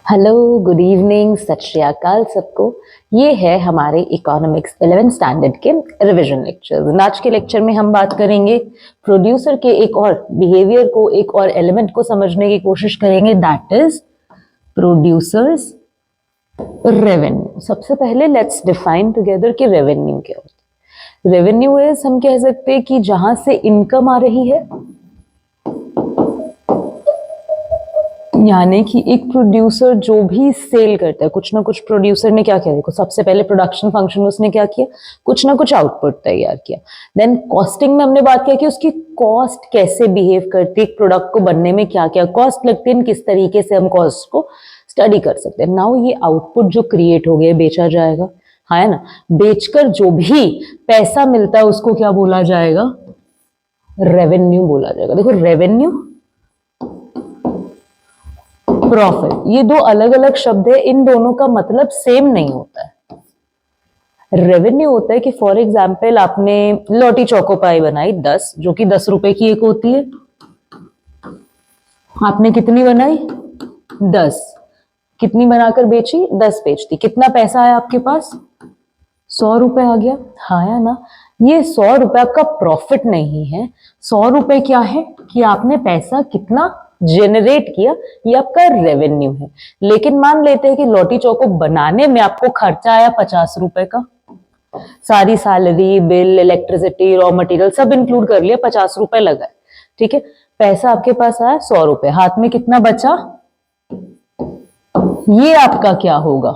Hello, good evening, सत श्री अकाल सबको। ये है हमारे इकोनॉमिक्स 11th स्टैंडर्ड के रिवीजन लेक्चर। आज के लेक्चर में हम बात करेंगे प्रोड्यूसर के एक और बिहेवियर को, एक और एलिमेंट को समझने की कोशिश करेंगे, दैट इज प्रोड्यूसर्स रेवेन्यू। सबसे पहले लेट्स डिफाइन टुगेदर कि रेवेन्यू क्या होता है। रेवेन्यू इज, हम कह सकते हैं कि जहां से इनकम आ रही है, यानी कि एक प्रोड्यूसर जो भी सेल करता है, कुछ ना कुछ प्रोड्यूसर ने क्या किया, देखो सबसे पहले प्रोडक्शन फंक्शन में उसने क्या किया, कुछ ना कुछ आउटपुट तैयार किया। देन कॉस्टिंग में हमने बात किया कि उसकी कॉस्ट कैसे बिहेव करती है, एक प्रोडक्ट को बनने में क्या क्या कॉस्ट लगती है, किस तरीके से हम कॉस्ट को स्टडी कर सकते हैं। नाउ ये आउटपुट जो क्रिएट हो गया बेचा जाएगा, हाँ है ना। बेचकर जो भी पैसा मिलता है उसको क्या बोला जाएगा, रेवेन्यू बोला जाएगा। देखो रेवेन्यू, प्रॉफिट, ये दो अलग अलग शब्द है, इन दोनों का मतलब सेम नहीं होता है। रेवेन्यू होता है कि फॉर एग्जाम्पल आपने लॉटी चोको पाई बनाई 10, जो कि 10 रुपए की एक होती है। आपने कितनी बनाई, 10। कितनी बनाकर बेची, 10 बेचती, कितना पैसा है आपके पास, 100 रुपए आ गया, हाँ या ना। ये 100 रुपए आपका प्रॉफिट नहीं है, 100 रुपए क्या है कि आपने पैसा कितना जनरेट किया, ये आपका रेवेन्यू है। लेकिन मान लेते हैं कि लॉटी चोको बनाने में आपको खर्चा आया 50 रुपए का, सारी salary, bill, electricity, raw material सब इंक्लूड कर लिया, 50 रुपए लगा, ठीक है। पैसा आपके पास आया 100 रुपए, हाथ में कितना बचा, ये आपका क्या होगा,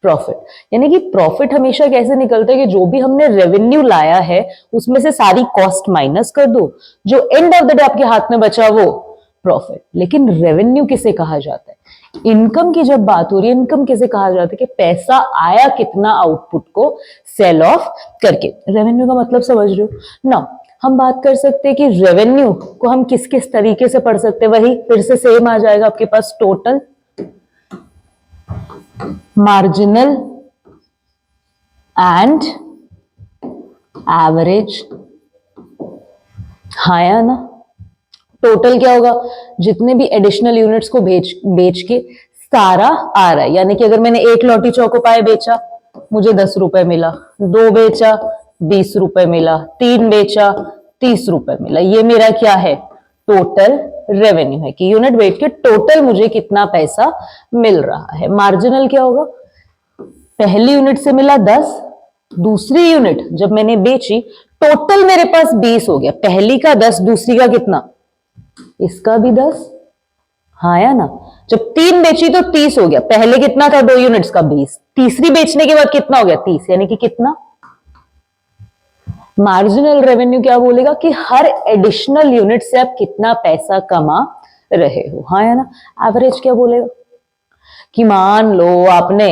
प्रॉफिट। यानी कि प्रॉफिट हमेशा कैसे निकलता है कि जो भी हमने रेवेन्यू लाया है उसमें से सारी कॉस्ट माइनस कर दो, जो एंड ऑफ द डे आपके हाथ में बचा वो प्रॉफिट। लेकिन रेवेन्यू किसे कहा जाता है, इनकम की जब बात हो रही है, इनकम किसे कहा जाता है कि पैसा आया कितना आउटपुट को सेल ऑफ करके। रेवेन्यू का मतलब समझ रहे हो ना। हम बात कर सकते हैं कि रेवेन्यू को हम किस किस तरीके से पढ़ सकते हैं, वही फिर से सेम आ जाएगा आपके पास, टोटल, मार्जिनल एंड एवरेज, हाँ या ना। टोटल क्या होगा, जितने भी एडिशनल यूनिट्स को बेच के सारा आ रहा है। यानी कि अगर मैंने एक लॉटी चोको पाए बेचा, मुझे 10 रुपए मिला, 2 बेचा 20 रुपए मिला, 3 बेचा 30 रुपए मिला। ये मेरा क्या है, टोटल रेवेन्यू है कि यूनिट बेच के टोटल मुझे कितना पैसा मिल रहा है। मार्जिनल क्या होगा, पहली यूनिट से मिला 10, दूसरी यूनिट जब मैंने बेची टोटल मेरे पास 20 हो गया। पहली का 10, दूसरी का कितना, इसका भी 10, हाँ या ना। जब 3 बेची तो 30 हो गया, पहले कितना था 2 यूनिट्स का 20, तीसरी बेचने के बाद कितना हो गया 30, यानी कि कितना। मार्जिनल रेवेन्यू क्या बोलेगा कि हर एडिशनल यूनिट से आप कितना पैसा कमा रहे हो, हाँ या ना। एवरेज क्या बोलेगा कि मान लो आपने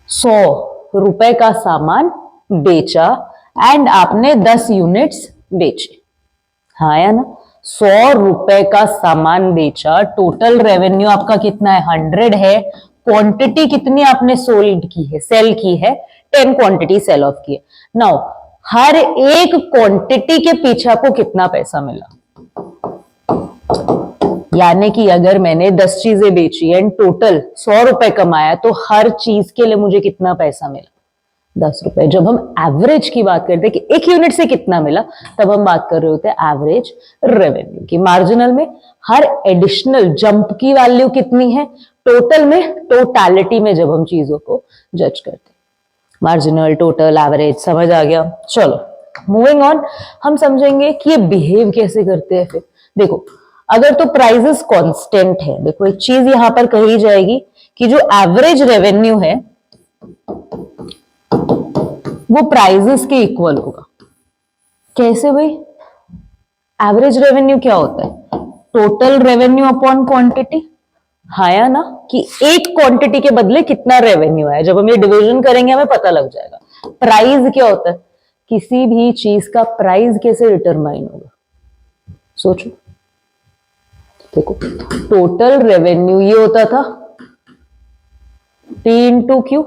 100 रुपए का सामान बेचा एंड आपने 10 यूनिट्स बेचे, हाँ या ना। 100 रुपए का सामान बेचा, टोटल रेवेन्यू आपका कितना है, 100 है। क्वांटिटी कितनी आपने सोल्ड की है, सेल की है, 10 क्वांटिटी सेल ऑफ की है। नाउ हर एक क्वांटिटी के पीछे आपको कितना पैसा मिला, यानी कि अगर मैंने 10 चीजें बेची एंड टोटल 100 रुपए कमाया, तो हर चीज के लिए मुझे कितना पैसा मिला, 10 रुपए। जब हम एवरेज की बात करते हैं कि एक यूनिट से कितना मिला, तब हम बात कर रहे होते हैं एवरेज रेवेन्यू की। मार्जिनल में हर एडिशनल जंप की वैल्यू कितनी है, टोटल में, टोटैलिटी में जब हम चीजों को जज करते हैं। मार्जिनल, टोटल, एवरेज, समझ आ गया। चलो मूविंग ऑन, हम समझेंगे कि ये बिहेव कैसे करते हैं। फिर देखो, अगर तो प्राइसेस कांस्टेंट है, देखो एक चीज यहां पर कही जाएगी कि जो एवरेज रेवेन्यू है वो प्राइजेस के इक्वल होगा। कैसे भाई, एवरेज रेवेन्यू क्या होता है, टोटल रेवेन्यू अपॉन क्वांटिटी, हाँ या ना, कि एक क्वांटिटी के बदले कितना रेवेन्यू है। जब हम ये डिवीजन करेंगे हमें पता लग जाएगा। प्राइस क्या होता है, किसी भी चीज का प्राइस कैसे डिटरमाइन होगा, सोचो। देखो टोटल रेवेन्यू ये होता था P इंटू क्यू,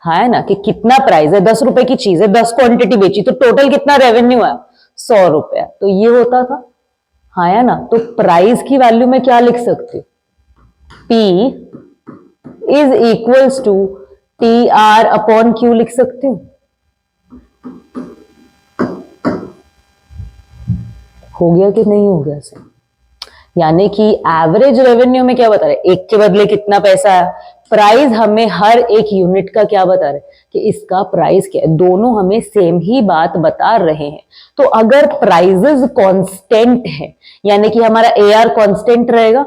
हाँ है ना, कि कितना प्राइस है, 10 रुपए की चीज है, 10 क्वांटिटी बेची तो टोटल कितना रेवेन्यू है, 100 रुपया, तो ये होता था, हाँ या ना। तो प्राइस की वैल्यू में क्या लिख सकती हूँ, P is equals to TR upon Q लिख सकते हो। हो गया कि नहीं हो गया सर? यानी कि एवरेज रेवेन्यू में क्या बता रहे हैं, एक के बदले कितना पैसा है। प्राइस हमें हर एक यूनिट का क्या बता रहे हैं कि इसका प्राइस क्या है, दोनों हमें सेम ही बात बता रहे हैं। तो अगर प्राइजेस कांस्टेंट है यानी कि हमारा AR कांस्टेंट रहेगा,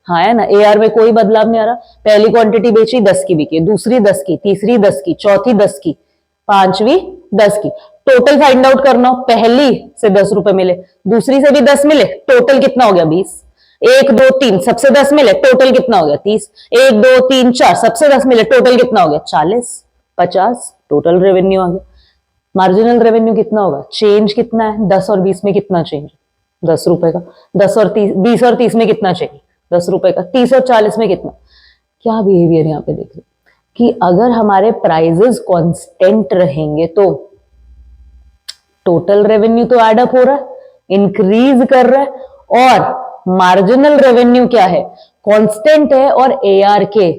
हाँ है ना, AR में कोई बदलाव नहीं आ रहा। पहली क्वांटिटी बेची 10 की बिकी, दूसरी 10 की, तीसरी 10 की, चौथी 10 की, पांचवी 10 की। टोटल फाइंड आउट करना हो, पहली से 10 रुपए मिले, दूसरी से भी 10 मिले, टोटल कितना हो गया 20। 1 2 3 सबसे 10 मिले, टोटल कितना हो गया 30। 1 2 3 4 सबसे 10 मिले, टोटल कितना हो गया 40 50, टोटल रेवेन्यू आ गया। मार्जिनल रेवेन्यू कितना होगा, चेंज कितना है, 10 और 20 में कितना चेंज, 10 रुपए का। 10 और 30, 20 और 30 में कितना चेंज, 10 रुपए का। 30 और 40 में कितना। क्या बिहेवियर यहाँ पे देख रहे कि अगर हमारे प्राइजेस कांस्टेंट रहेंगे तो टोटल रेवेन्यू तो एडअप हो रहा है, इंक्रीज कर रहा है, और मार्जिनल रेवेन्यू क्या है, कांस्टेंट है और AR के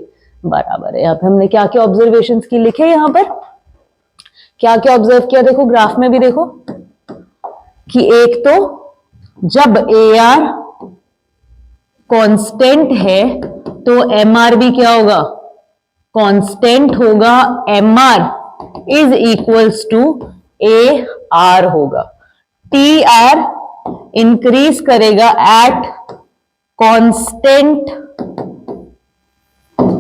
बराबर है। यहाँ पे हमने क्या क्या ऑब्जर्वेशंस की लिखे, यहां पर क्या क्या ऑब्जर्व किया, देखो ग्राफ में भी देखो कि एक तो जब AR कांस्टेंट है तो MR भी क्या होगा, कांस्टेंट होगा। MR is equals to AR होगा। TR इंक्रीज करेगा at constant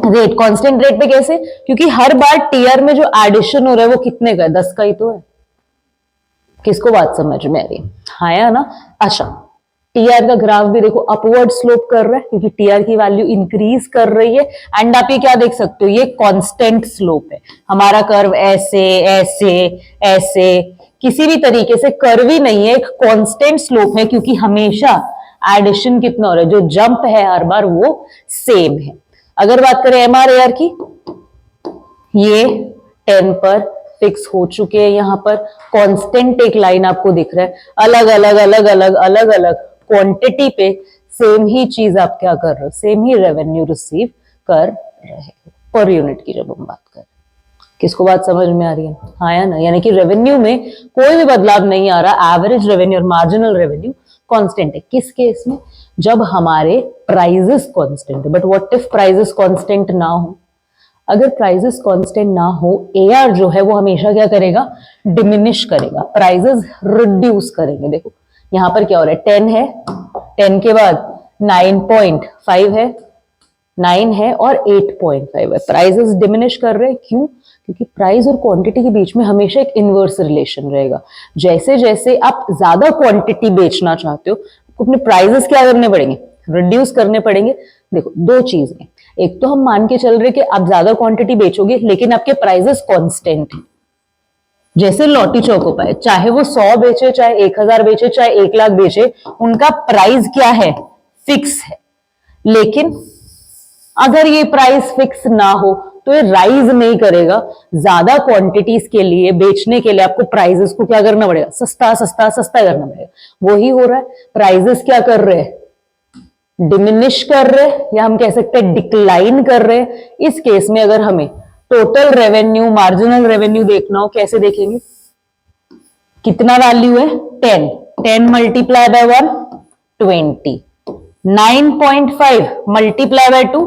rate. Constant rate पे कैसे, क्योंकि हर बार TR में जो एडिशन हो रहा है वो कितने का है, 10 का ही तो है। किसको बात समझ में आ रही, हाँ या ना। अच्छा, TR का ग्राफ भी देखो अपवर्ड स्लोप कर रहा है क्योंकि TR की वैल्यू इंक्रीज कर रही है। एंड आप ये क्या देख सकते हो, ये कांस्टेंट स्लोप है। हमारा कर्व ऐसे ऐसे ऐसे किसी भी तरीके से कर्व ही नहीं है, एक कांस्टेंट स्लोप है क्योंकि हमेशा एडिशन कितना हो रहा है, जो जंप है हर बार वो सेम है। अगर बात करें MR AR की, ये 10 पर फिक्स हो चुके हैं। यहां पर कांस्टेंट एक लाइन आपको दिख रहा है, अलग अलग अलग अलग अलग अलग क्वांटिटी पे सेम ही चीज आप क्या कर रहे हो, सेम ही रेवेन्यू रिसीव कर रहे हो पर यूनिट की जब हम बात करें। किसको बात समझ में आ रही है, हाँ या ना। यानी कि रेवेन्यू में कोई भी बदलाव नहीं आ रहा, एवरेज रेवेन्यू और मार्जिनल रेवेन्यू कांस्टेंट है। किस केस में, जब हमारे प्राइजेस कांस्टेंट है। But what if prices constant ना हो, अगर प्राइजेस कांस्टेंट ना हो, AR जो है वो हमेशा क्या करेगा, डिमिनिश करेगा, प्राइजेस रिड्यूस करेंगे। देखो यहां पर क्या हो रहा है, 10 है, 10 के बाद 9.5 है, 9 है और 8.5 है, प्राइजेस डिमिनिश कर रहे हैं। क्यों, क्योंकि प्राइस और क्वांटिटी के बीच में हमेशा एक इनवर्स रिलेशन रहेगा। जैसे जैसे आप ज्यादा क्वांटिटी बेचना चाहते हो, अपने प्राइजेस क्या करने पड़ेंगे, रिड्यूस करने पड़ेंगे। देखो दो चीजें, एक तो हम मान के चल रहे कि आप ज्यादा क्वांटिटी बेचोगे लेकिन आपके प्राइजेस कांस्टेंट है। जैसे लॉटी चौको पाए, चाहे वो 100 बेचे, चाहे 1000 बेचे, चाहे 1 लाख बेचे, उनका प्राइस क्या है, फिक्स है। लेकिन अगर ये प्राइस फिक्स ना हो तो ये राइज नहीं करेगा। ज्यादा क्वांटिटीज के लिए बेचने के लिए आपको प्राइजेस को क्या करना पड़ेगा, सस्ता सस्ता सस्ता करना पड़ेगा। वही हो रहा है, प्राइजेस क्या कर रहे हैं, डिमिनिश कर रहे हैं, या हम कह सकते हैं डिक्लाइन कर रहे हैं। इस केस में अगर हमें टोटल रेवेन्यू मार्जिनल रेवेन्यू देखना हो, कैसे देखेंगे, कितना वैल्यू है 10, 10 मल्टीप्लाई बाय 1 20, 9.5 मल्टीप्लाई बाय 2,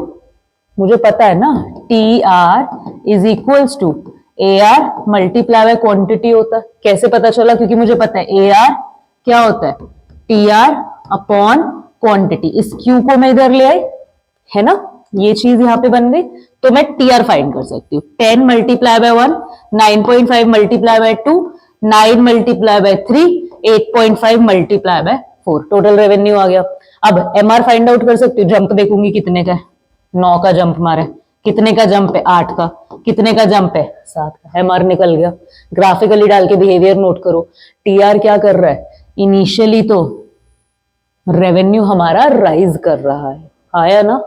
मुझे पता है ना TR is equals to AR multiply by quantity होता है। कैसे पता चला, क्योंकि मुझे पता है AR क्या होता है, TR अपॉन क्वांटिटी। इस Q को मैं इधर ले आई, है ना, ये चीज यहां पे बन गई, तो मैं TR फाइंड कर सकती हूँ। 10 multiply by 1, 9.5 multiply by 2, 9 multiply by 3, 8.5 multiply by 4, total revenue आ गया। अब MR फाइंड आउट कर सकती हूँ, जंप देखूंगी कितने का है, 9 का जंप मारा है, कितने का जंप है 8 का, कितने का जंप है 7 का, MR निकल गया। ग्राफिकली डाल के बिहेवियर नोट करो, TR क्या कर रहा है, इनिशियली तो रेवेन्यू हमारा राइज कर रहा है, आया ना,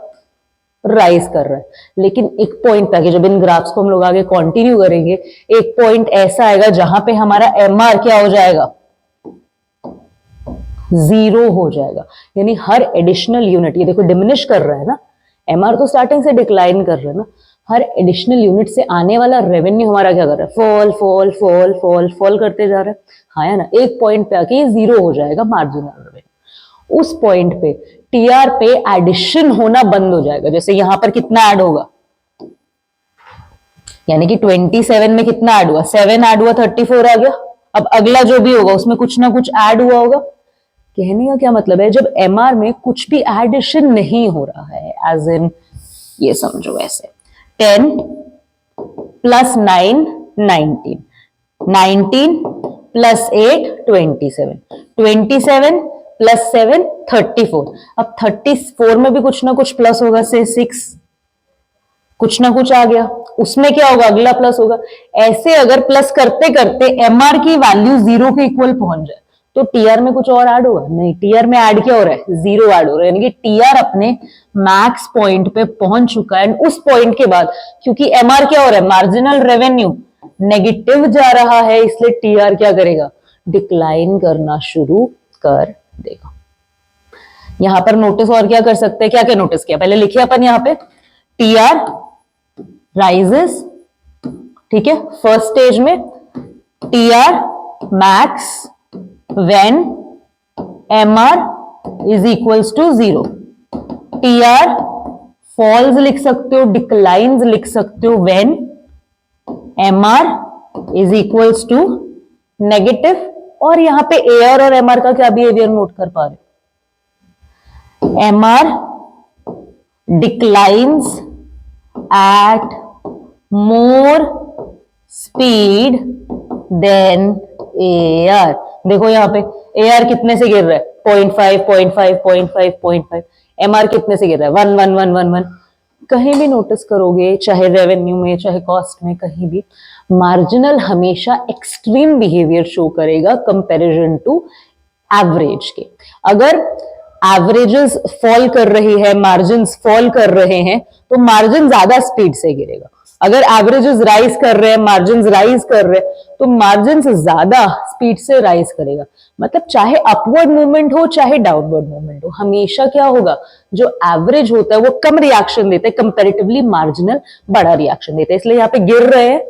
राइज कर रहा है। लेकिन एक पॉइंट था कि जब इन ग्राफ्स को हम लोग आगे कंटिन्यू करेंगे, एक पॉइंट ऐसा आएगा जहां पे हमारा MR क्या हो जाएगा, 0 हो जाएगा। यानी हर एडिशनल यूनिट, ये देखो डिमिनिश कर रहा है ना, एमआर तो स्टार्टिंग से डिक्लाइन कर रहा है ना, हर एडिशनल यूनिट से आने वाला रेवेन्यू हमारा क्या कर रहा है, fall fall fall fall fall करते जा रहा है। हाँ या ना, एक पॉइंट पे आके ये जीरो हो जाएगा मार्जिनल रेवेन्यू। उस पॉइंट पे टीआर पे एडिशन होना बंद हो जाएगा। जैसे यहां पर कितना ऐड होगा, यानी कि 27 में कितना ऐड हुआ, 7 ऐड हुआ, 34 आ गया। अब अगला जो भी होगा उसमें कुछ ना कुछ ऐड हुआ होगा। कहने का क्या मतलब है, जब एमआर में कुछ भी एडिशन नहीं हो रहा है, एज इन ये समझो ऐसे 10 प्लस 9 19, 19 प्लस 8 27, 27 प्लस 7 34। अब 34 में भी कुछ ना कुछ प्लस होगा, से 6 कुछ ना कुछ आ गया, उसमें क्या होगा, अगला प्लस होगा। ऐसे अगर प्लस करते करते एमआर की वैल्यू जीरो के इक्वल पहुंच जाए तो टीआर में कुछ और ऐड होगा नहीं, टीआर में ऐड क्या हो रहा है, जीरो ऐड हो रहा है। यानी कि टीआर अपने मैक्स पॉइंट पे पहुंच चुका है। एंड उस पॉइंट के बाद क्योंकि एमआर क्या हो रहा है, मार्जिनल रेवेन्यू नेगेटिव जा रहा है, इसलिए टीआर क्या करेगा, डिक्लाइन करना शुरू कर देगा। यहां पर नोटिस और क्या कर सकते हैं, क्या क्या नोटिस किया पहले लिखिए अपन यहां पे, टीआर राइजेस, ठीक है, फर्स्ट स्टेज में TR max when MR is equals to zero, TR falls लिख सकते हो, डिक्लाइंस लिख सकते हो when MR is equals to negative. और यहां पे एआर और एमआर का क्या बिहेवियर नोट कर पा रहे, MR declines at more speed than AR। देखो यहां पे AR कितने से गिर रहा है, 0.5 0.5 0.5 0.5, MR कितने से गिर रहा है, 1 1 1 1 1। कहीं भी नोटिस करोगे, चाहे रेवेन्यू में चाहे कॉस्ट में, कहीं भी मार्जिनल हमेशा एक्सट्रीम बिहेवियर शो करेगा कंपैरिजन टू एवरेज के। अगर एवरेजेस फॉल कर रही है, मार्जिन फॉल कर रहे हैं, तो मार्जिन ज्यादा स्पीड से गिरेगा। अगर एवरेजेस राइज कर रहे हैं, मार्जिन राइज कर रहे हैं, तो मार्जिन ज्यादा स्पीड से राइज करेगा। मतलब चाहे अपवर्ड मूवमेंट हो चाहे डाउनवर्ड मूवमेंट हो, हमेशा क्या होगा, जो एवरेज होता है वो कम रिएक्शन देता है, कंपैरेटिवली मार्जिनल बड़ा रिएक्शन देता है। इसलिए यहाँ पे गिर रहे हैं,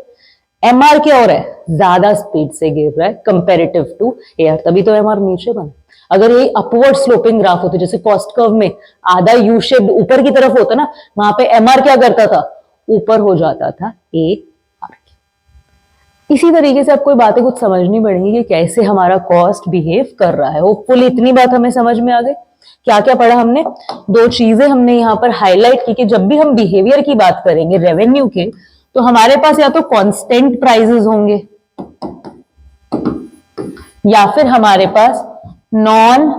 एमआर क्या हो रहा है, ज्यादा स्पीड से गिर रहा है कंपेरेटिव टू एआर, तभी तो एमआर नीचे बना। अगर ये अपवर्ड स्लोपिंग ग्राफ होते, जैसे कॉस्ट कर्व में आधा यू शेप ऊपर की तरफ होता ना, वहां पे एमआर क्या करता था, ऊपर हो जाता था एआर। इसी तरीके से आपको बातें कुछ समझनी पड़ेंगी कि कैसे हमारा कॉस्ट बिहेव कर रहा है। होपफुली इतनी बात हमें समझ में आ गई। क्या क्या पढ़ा हमने, दो चीजें हमने यहाँ पर हाईलाइट की कि जब भी हम बिहेवियर की बात करेंगे रेवेन्यू के, तो हमारे पास या तो कांस्टेंट प्राइसेस होंगे या फिर हमारे पास नॉन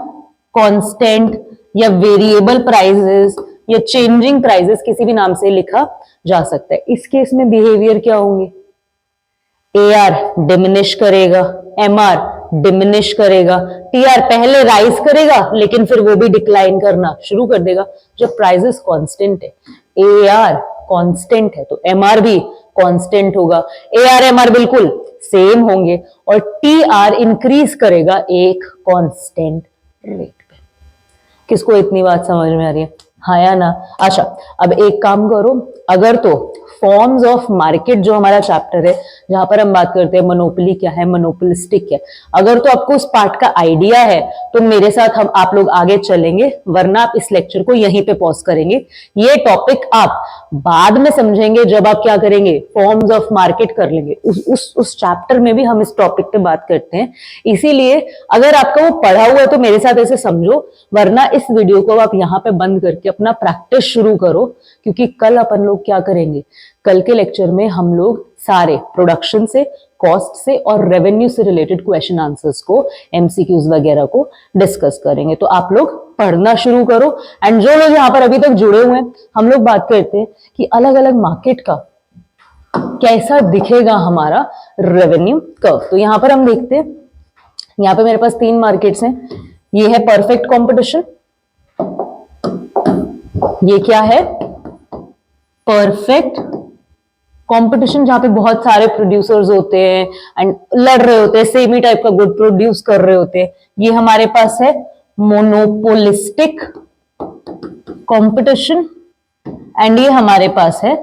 कांस्टेंट या वेरिएबल प्राइसेस या चेंजिंग प्राइसेस, किसी भी नाम से लिखा जा सकता है। इस केस में बिहेवियर क्या होंगे, एआर डिमिनिश करेगा, एमआर डिमिनिश करेगा, टीआर पहले राइज करेगा लेकिन फिर वो भी डिक्लाइन करना शुरू कर देगा। जब प्राइसेस कांस्टेंट है, एआर कांस्टेंट है, तो एमआर भी कांस्टेंट होगा, एआर एमआर बिल्कुल सेम होंगे और टीआर इंक्रीज करेगा एक कांस्टेंट रेट पे। किसको इतनी बात समझ में आ रही है, हाँ या ना। अच्छा, अब एक काम करो, अगर तो फॉर्म्स ऑफ मार्केट जो हमारा चैप्टर है, जहां पर हम बात करते हैं मोनोपोली क्या है, मोनोपोलिस्टिक क्या है, अगर तो आपको उस पार्ट का आइडिया है तो मेरे साथ हम आप लोग आगे चलेंगे, वरना आप इस लेक्चर को यहीं पे पॉज करेंगे। ये टॉपिक आप बाद में समझेंगे जब आप क्या करेंगे, फॉर्म्स ऑफ मार्केट कर लेंगे। उस चैप्टर में भी हम इस टॉपिक पे बात करते हैं। इसीलिए अगर आपका वो पढ़ा हुआ है तो मेरे साथ ऐसे समझो, वरना इस वीडियो को आप यहाँ पे बंद करके अपना प्रैक्टिस शुरू करो, क्योंकि कल अपन लोग क्या करेंगे, कल के लेक्चर में हम लोग सारे प्रोडक्शन से, कॉस्ट से और रेवेन्यू से रिलेटेड क्वेश्चन आंसर्स को, एमसीक्यूज वगैरह को डिस्कस करेंगे। तो आप लोग पढ़ना शुरू करो। एंड जो लोग यहाँ पर अभी तक जुड़े हुए हैं, हम लोग बात करते हैं कि अलग अलग मार्केट का कैसा दिखेगा हमारा रेवेन्यू कर्व। तो यहाँ पर हम देखते हैं, यहाँ पे मेरे पास 3 मार्केट्स हैं। ये है परफेक्ट कंपटीशन, ये क्या है, परफेक्ट कंपटीशन, जहां पे बहुत सारे प्रोड्यूसर्स होते हैं एंड लड़ रहे होते हैं, सेम ही टाइप का गुड प्रोड्यूस कर रहे होते हैं। ये हमारे पास है मोनोपोलिस्टिक कंपटीशन, एंड ये हमारे पास है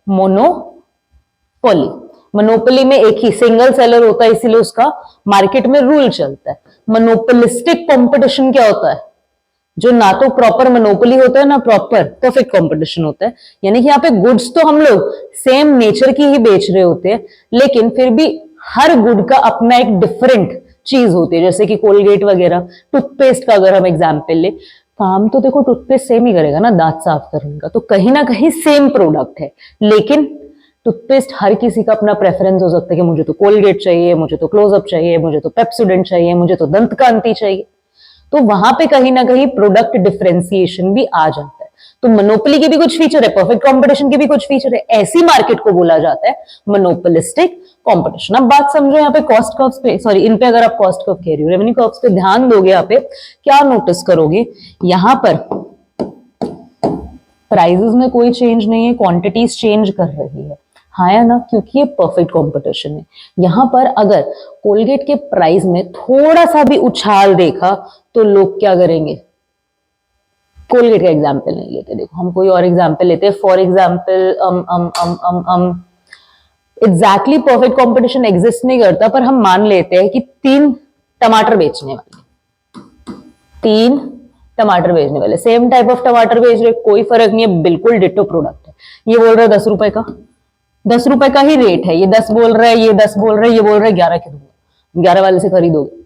मोनोपोली। मोनोपोली में एक ही सिंगल सेलर होता है, इसीलिए उसका मार्केट में रूल चलता है। मोनोपोलिस्टिक कंपटीशन क्या होता है? जो ना तो प्रॉपर मोनोपोली होता है ना प्रॉपर परफेक्ट कंपटीशन होता है। यानी कि यहाँ पे गुड्स तो हम लोग सेम नेचर की ही बेच रहे होते हैं, लेकिन फिर भी हर गुड का अपना एक डिफरेंट चीज होती है। जैसे कि कोलगेट वगैरह, टूथपेस्ट का अगर हम एग्जाम्पल ले, काम तो देखो टूथपेस्ट सेम ही करेगा ना दांत साफ करने का, तो कहीं ना कहीं सेम प्रोडक्ट है। लेकिन टूथपेस्ट हर किसी का अपना प्रेफरेंस हो सकता है कि मुझे तो कोलगेट चाहिए, मुझे तो क्लोजअप चाहिए, मुझे तो पेप्सोडेंट चाहिए, मुझे तो दंत कांति चाहिए। तो वहां पे कहीं ना कहीं प्रोडक्ट डिफरेंशिएशन भी आ जाता है। तो मोनोपोली के भी कुछ फीचर है, परफेक्ट कंपटीशन के भी कुछ फीचर है। ऐसी मार्केट को बोला जाता है मोनोपोलिस्टिक कंपटीशन। अब बात समझो यहाँ पे कॉस्ट कर्व्स पे, सॉरी इन पे अगर आप कॉस्ट कर्व कह रही हो, रेवेन्यू कर्व्स पे ध्यान दोगे, यहाँ पे क्या नोटिस करोगे, यहाँ पर प्राइजेस में कोई चेंज नहीं है, क्वांटिटीज चेंज कर रही है। हाँ या ना, क्योंकि ये परफेक्ट कंपटीशन है। यहां पर अगर कोलगेट के प्राइस में थोड़ा सा भी उछाल देखा तो लोग क्या करेंगे? कोलगेट का एग्जाम्पल नहीं लेते, देखो हम कोई और एग्जाम्पल लेते हैं। For example exactly perfect competition exist नहीं करता, पर हम मान लेते हैं कि 3 टमाटर बेचने वाले, 3 टमाटर बेचने वाले सेम टाइप ऑफ टमाटर बेच रहे, कोई फर्क नहीं है, बिल्कुल डिटो प्रोडक्ट है। ये बोल रहा है 10 रुपए का, 10 रुपए का ही रेट है। ये 10 बोल रहा है, ये 10 बोल रहा है, ये बोल रहा है 11 के दूंगा, 11 वाले से खरीदोगे।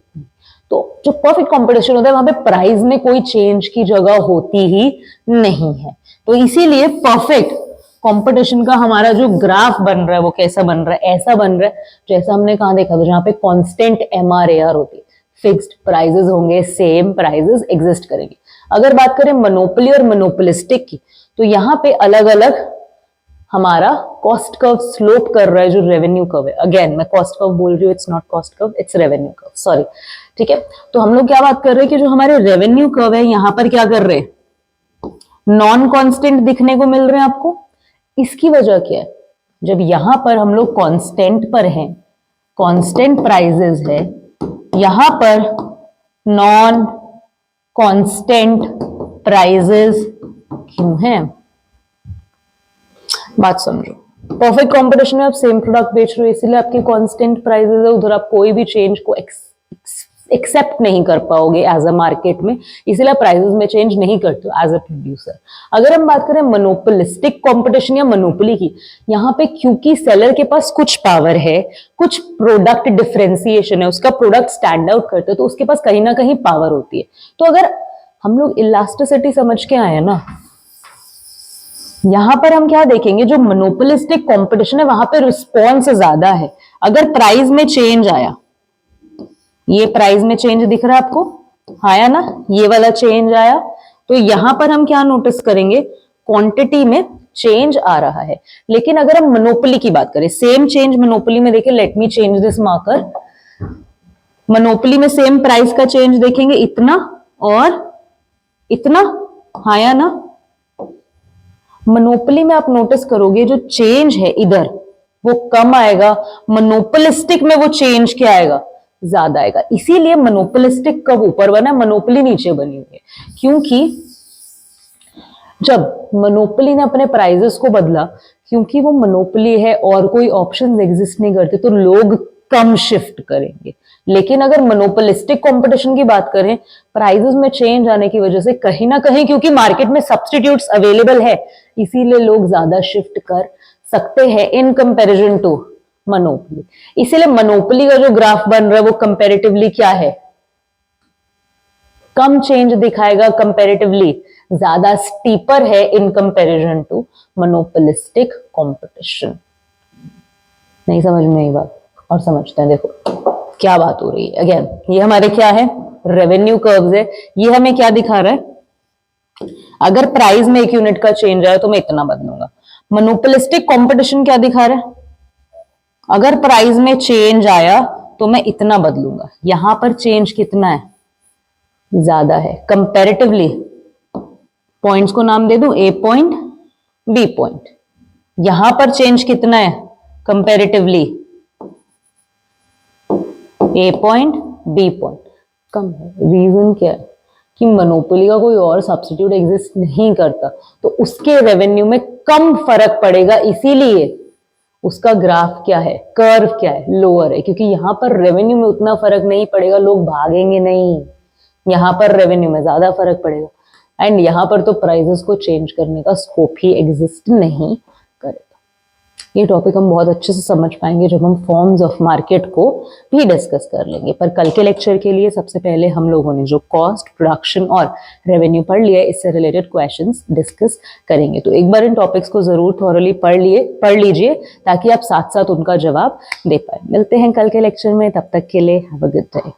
तो जो परफेक्ट कंपटीशन होता है वहां पे प्राइस में कोई चेंज की जगह होती ही नहीं है। तो इसीलिए परफेक्ट कंपटीशन का हमारा जो ग्राफ बन रहा है वो कैसा बन रहा है? ऐसा बन रहा है जैसा हमने कहा देखा था, जहां पे कांस्टेंट MRAR होती है, फिक्स्ड प्राइजेस होंगे, सेम प्राइजेस एग्जिस्ट करेंगे। अगर बात करें मोनोपोली और मोनोपोलिस्टिक की, तो यहाँ पे अलग अलग हमारा कॉस्ट कर्व स्लोप कर रहा है, जो रेवेन्यू कर्व है। अगेन मैं कॉस्ट कर्व बोल रही हूँ, it's not cost curve, it's revenue curve, sorry. ठीक है, तो हम लोग क्या बात कर रहे हैं कि जो हमारे रेवेन्यू कर्व है यहाँ पर क्या कर रहे हैं? नॉन कांस्टेंट दिखने को मिल रहे हैं आपको। इसकी वजह क्या है? जब यहां पर हम लोग कांस्टेंट पर हैं, कांस्टेंट प्राइजेस है, यहां पर नॉन कांस्टेंट प्राइजेस क्यों है? बात समझो, परफेक्ट कंपटीशन में आप सेम प्रोडक्ट बेच रहे हो, इसीलिए आपके कांस्टेंट प्राइसेस है, उधर आप कोई भी चेंज को एक्सेप्ट नहीं कर पाओगे एज अ मार्केट में, इसीलिए प्राइसेस में चेंज नहीं करते हो एज अ प्रोड्यूसर। अगर हम बात करें मोनोपोलिस्टिक कंपटीशन या मोनोपोली की, यहाँ पे क्योंकि सेलर के पास कुछ पावर है, कुछ प्रोडक्ट डिफरेंशिएशन है, उसका प्रोडक्ट स्टैंड आउट करते हैं, तो उसके पास कहीं ना कहीं पावर होती है। तो अगर हम लोग इलास्टिसिटी समझ के आए ना, यहां पर हम क्या देखेंगे, जो मोनोपोलिस्टिक कंपटीशन है वहां पे रिस्पॉन्स ज्यादा है। अगर प्राइस में चेंज आया, ये प्राइस में चेंज दिख रहा है आपको, आया ना, ये वाला चेंज आया, तो यहां पर हम क्या नोटिस करेंगे? क्वांटिटी में चेंज आ रहा है। लेकिन अगर हम मोनोपोली की बात करें, सेम चेंज मोनोपोली में देखें, let me change this marker. Monopoly में सेम प्राइस का चेंज देखेंगे, इतना और इतना, आया ना। मोनोपोली में आप नोटिस करोगे जो चेंज है इधर वो कम आएगा, मोनोपोलिस्टिक में वो चेंज क्या आएगा? ज्यादा आएगा। इसीलिए मोनोपोलिस्टिक कब ऊपर बना, मोनोपोली नीचे बनी हुई है, क्योंकि जब मोनोपोली ने अपने प्राइजेस को बदला, क्योंकि वो मोनोपोली है और कोई ऑप्शंस एग्जिस्ट नहीं करते, तो लोग कम शिफ्ट करेंगे। लेकिन अगर मोनोपोलिस्टिक कंपटीशन की बात करें, प्राइजेस में चेंज आने की वजह से कहीं ना कहीं, क्योंकि मार्केट में सब्स्टिट्यूट्स अवेलेबल है, इसीलिए लोग ज्यादा शिफ्ट कर सकते हैं इन कंपैरिजन टू मोनोपोली। इसीलिए मोनोपोली का जो ग्राफ बन रहा है वो कंपैरेटिवली क्या है? कम चेंज दिखाएगा, कंपैरेटिवली ज्यादा स्टीपर है in comparison to monopolistic competition. नहीं समझ में आई बात? और समझते हैं, देखो क्या बात हो रही है। अगेन ये हमारे क्या है? रेवेन्यू कर्व्स है। ये हमें क्या दिखा रहा है? अगर प्राइस में 1 यूनिट का चेंज आया तो मैं इतना बदलूंगा। मोनोपोलिस्टिक कंपटीशन क्या दिखा रहा है? अगर प्राइस में चेंज आया तो मैं इतना बदलूंगा। यहां पर चेंज कितना है? ज्यादा है। कंपैरेटिवली पॉइंट्स को नाम दे दूं, ए पॉइंट, बी पॉइंट। यहां पर चेंज कितना है? कंपैरेटिवली ए पॉइंट, बी पॉइंट कम है। रीजन क्या है? कि मोनोपोली का कोई और सब्स्टिट्यूट एग्जिस्ट नहीं करता, तो उसके रेवेन्यू में कम फर्क पड़ेगा, इसीलिए उसका ग्राफ क्या है, कर्व क्या है, लोअर है, क्योंकि यहाँ पर रेवेन्यू में उतना फर्क नहीं पड़ेगा, लोग भागेंगे नहीं, यहाँ पर रेवेन्यू में ज्यादा फर्क पड़ेगा। एंड यहाँ पर तो प्राइजेस को चेंज करने का स्कोप ही एग्जिस्ट नहीं करेगा। ये टॉपिक हम बहुत अच्छे से समझ पाएंगे जब हम फॉर्म्स ऑफ मार्केट को भी डिस्कस कर लेंगे। पर कल के लेक्चर के लिए सबसे पहले हम लोगों ने जो कॉस्ट, प्रोडक्शन और रेवेन्यू पढ़ लिया है, इससे रिलेटेड क्वेश्चंस डिस्कस करेंगे। तो एक बार इन टॉपिक्स को जरूर थॉरली पढ़ लीजिए ताकि आप साथ साथ उनका जवाब दे पाए। मिलते हैं कल के लेक्चर में, तब तक के लिए हैव अ गुड डे।